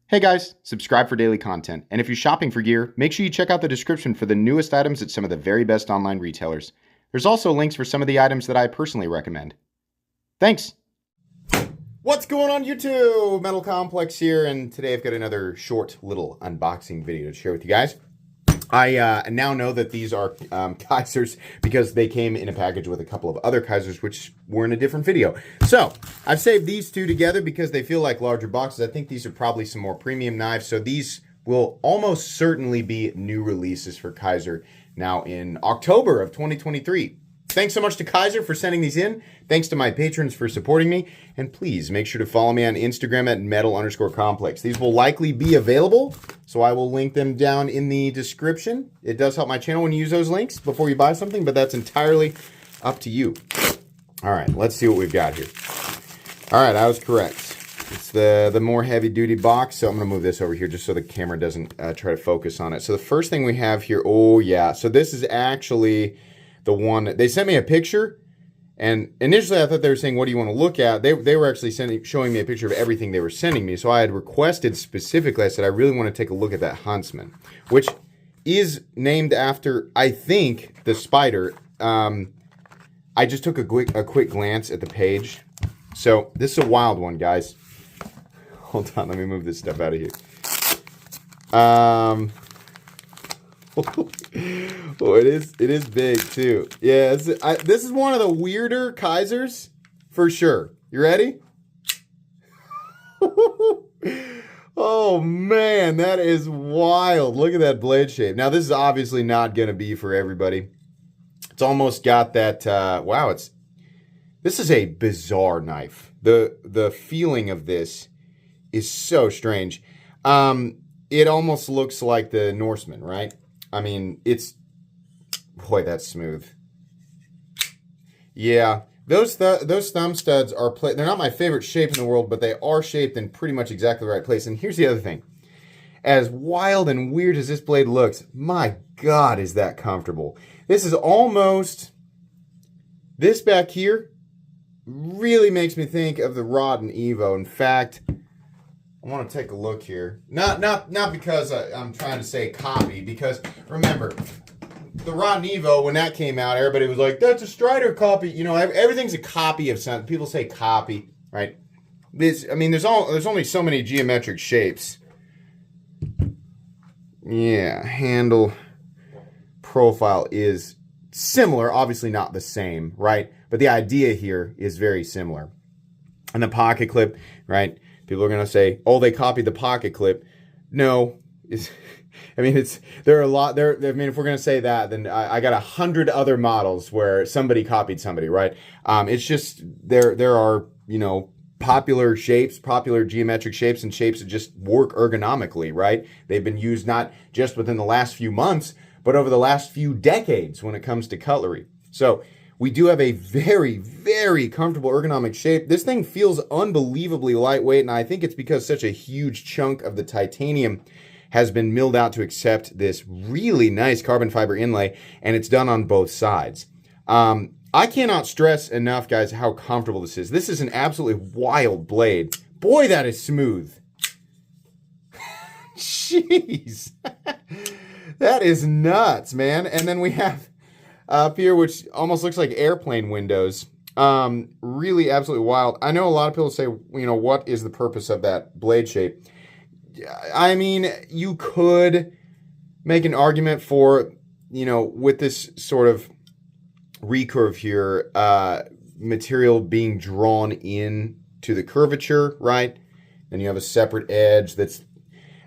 Hey guys, subscribe for daily content. And if you're shopping for gear, make sure you check out the description for the newest items at some of the very best online retailers. There's also links for some of the items that I personally recommend. Thanks! What's going on YouTube? Metal Complex here, and today I've got another short little unboxing video to share with you guys. I now know that these are Kizers because they came in a package with a couple of other Kizers which were in a different video. So I've saved these two together because they feel like larger boxes. I think these are probably some more premium knives. So these will almost certainly be new releases for Kizer now in October of 2023. Thanks so much to Kizer for sending these in. Thanks to my patrons for supporting me. And please make sure to follow me on Instagram at metal_complex. These will likely be available, so I will link them down in the description. It does help my channel when you use those links before you buy something, but that's entirely up to you. All right, let's see what we've got here. All right, I was correct. It's the more heavy-duty box, so I'm going to move this over here just so the camera doesn't try to focus on it. So the first thing we have here, oh yeah, so this is actually the one. They sent me a picture, and initially I thought they were saying, what do you want to look at? They were actually showing me a picture of everything they were sending me. So I had requested specifically, I said, I really want to take a look at that Huntsman, which is named after, I think, the spider. I just took a quick glance at the page. So this is a wild one, guys. Hold on, let me move this stuff out of here. Oh, it is big too. Yeah, this is one of the weirder Kizers for sure. You ready? Oh man, that is wild. Look at that blade shape. Now this is obviously not gonna be for everybody. It's almost got that. Wow, this is a bizarre knife. The feeling of this is so strange. It almost looks like the Norseman, right? I mean, boy, that's smooth. Yeah, those thumb studs are they're not my favorite shape in the world, but they are shaped in pretty much exactly the right place. And here's the other thing. As wild and weird as this blade looks, my God, is that comfortable. This is almost, this back here really makes me think of the Rod and Evo. In fact, I want to take a look here. Not because I'm trying to say copy, because remember, the Rod and Evo, when that came out, everybody was like, that's a Strider copy. You know, everything's a copy of something. People say copy, right? I mean, there's only so many geometric shapes. Yeah, handle profile is similar, obviously not the same, right? But the idea here is very similar. And the pocket clip, right? People are going to say, oh, they copied the pocket clip. No. I mean, there are a lot there. I mean, if we're going to say that, then I got 100 other models where somebody copied somebody, right? It's just, there are, you know, popular shapes, popular geometric shapes and shapes that just work ergonomically, right? They've been used not just within the last few months, but over the last few decades when it comes to cutlery. So we do have a very, very comfortable ergonomic shape. This thing feels unbelievably lightweight, and I think it's because such a huge chunk of the titanium has been milled out to accept this really nice carbon fiber inlay, and it's done on both sides. I cannot stress enough, guys, how comfortable this is. This is an absolutely wild blade. Boy, that is smooth. Jeez. That is nuts, man. And then we have up here, which almost looks like airplane windows. Really absolutely wild. I know a lot of people say, you know, what is the purpose of that blade shape? I mean, you could make an argument for, you know, with this sort of recurve here, material being drawn in to the curvature, right? Then you have a separate edge that's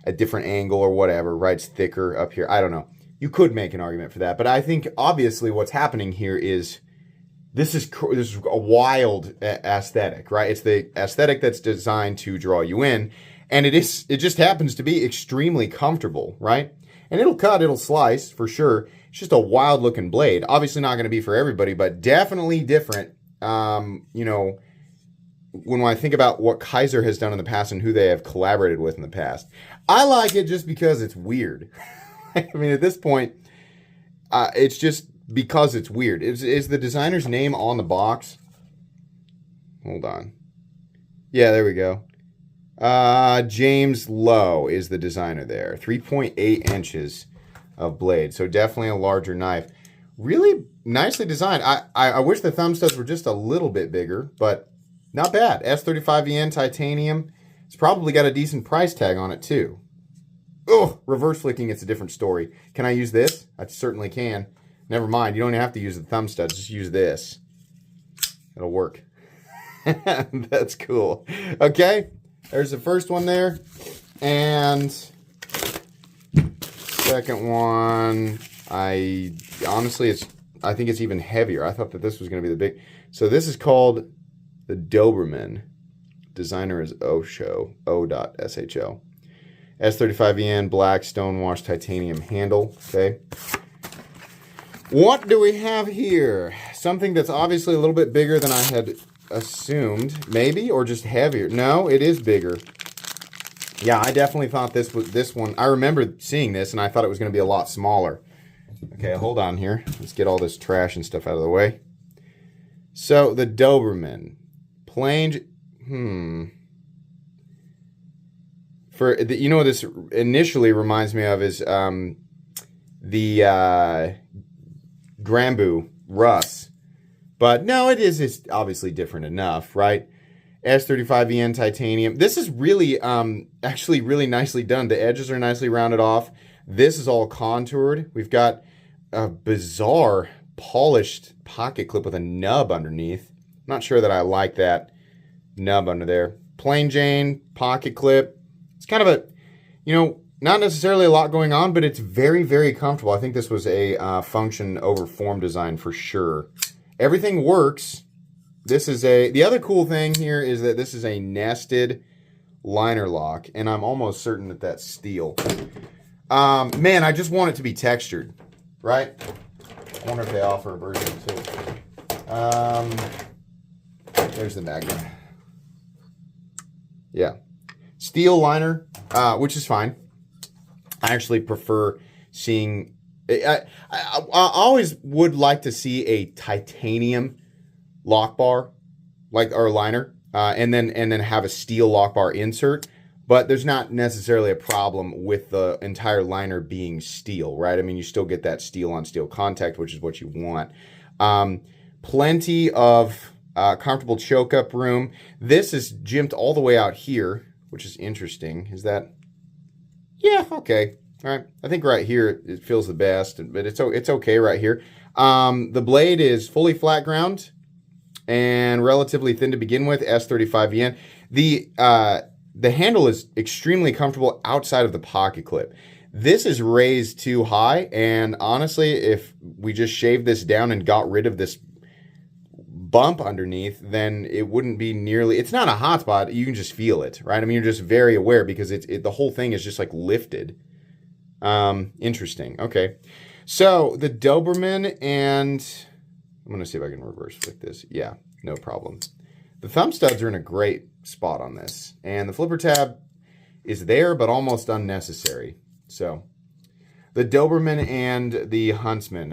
a different angle or whatever, right? It's thicker up here. I don't know. You could make an argument for that, but I think obviously what's happening here is this is a wild aesthetic, right? It's the aesthetic that's designed to draw you in, and it just happens to be extremely comfortable, right? And it'll cut, it'll slice for sure. It's just a wild looking blade. Obviously not going to be for everybody, but definitely different. You know, when I think about what Kizer has done in the past and who they have collaborated with in the past, I like it just because it's weird. I mean, at this point, it's just because it's weird. Is the designer's name on the box? Hold on. Yeah, there we go. James Lowe is the designer there. 3.8 inches of blade, so definitely a larger knife. Really nicely designed. I wish the thumb studs were just a little bit bigger, but not bad. S35VN titanium. It's probably got a decent price tag on it too. Oh, reverse flicking, it's a different story. Can I use this? I certainly can. Never mind, you don't have to use the thumb studs, just use this. It'll work. That's cool. Okay, there's the first one there. And second one, I think it's even heavier. I thought that this was going to be the big. So this is called the Doberman. Designer is O.SHO. S35VN, black, stonewashed titanium handle. Okay. What do we have here? Something that's obviously a little bit bigger than I had assumed. Maybe, or just heavier. No, it is bigger. Yeah, I definitely thought this one. I remember seeing this, and I thought it was going to be a lot smaller. Okay, hold on here. Let's get all this trash and stuff out of the way. So, the Doberman. Plain... you know what this initially reminds me of is the Granbu Russ. But no, it's obviously different enough, right? S35VN titanium. This is really, actually really nicely done. The edges are nicely rounded off. This is all contoured. We've got a bizarre polished pocket clip with a nub underneath. Not sure that I like that nub under there. Plain Jane pocket clip. It's kind of a, not necessarily a lot going on, but it's very, very comfortable. I think this was a function over form design for sure. Everything works. The other cool thing here is that this is a nested liner lock, and I'm almost certain that that's steel. Man, I just want it to be textured, right? I wonder if they offer a version too. There's the magnet. Yeah. Steel liner, which is fine. I actually prefer seeing... I always would like to see a titanium lock bar, or liner, and then have a steel lock bar insert. But there's not necessarily a problem with the entire liner being steel, right? I mean, you still get that steel on steel contact, which is what you want. Plenty of comfortable choke up room. This is jimped all the way out here, which is interesting. Is that? Yeah, okay. All right. I think right here it feels the best, but it's okay right here. The blade is fully flat ground and relatively thin to begin with, S35VN. The handle is extremely comfortable outside of the pocket clip. This is raised too high, and honestly, if we just shaved this down and got rid of this bump underneath, then it wouldn't be nearly... It's not a hot spot. You can just feel it, right? I mean, you're just very aware because the whole thing is just like lifted. Interesting. Okay. So the Doberman, and I'm going to see if I can reverse flick this. Yeah, no problem. The thumb studs are in a great spot on this, and the flipper tab is there, but almost unnecessary. So the Doberman and the Huntsman.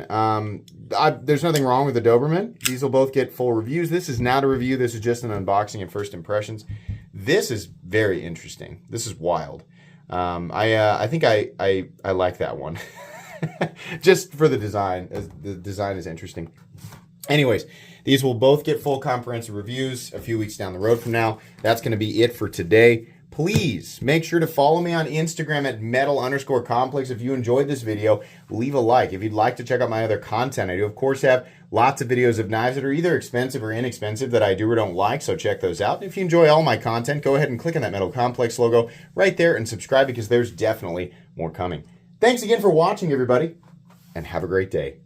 There's nothing wrong with the Doberman. These will both get full reviews. This is not a review. This is just an unboxing and first impressions. This is very interesting. This is wild. I think I like that one. Just for the design. The design is interesting. Anyways, these will both get full comprehensive reviews a few weeks down the road from now. That's going to be it for today. Please make sure to follow me on Instagram at metal_complex. If you enjoyed this video, leave a like. If you'd like to check out my other content, I do, of course, have lots of videos of knives that are either expensive or inexpensive that I do or don't like, so check those out. If you enjoy all my content, go ahead and click on that Metal Complex logo right there and subscribe because there's definitely more coming. Thanks again for watching, everybody, and have a great day.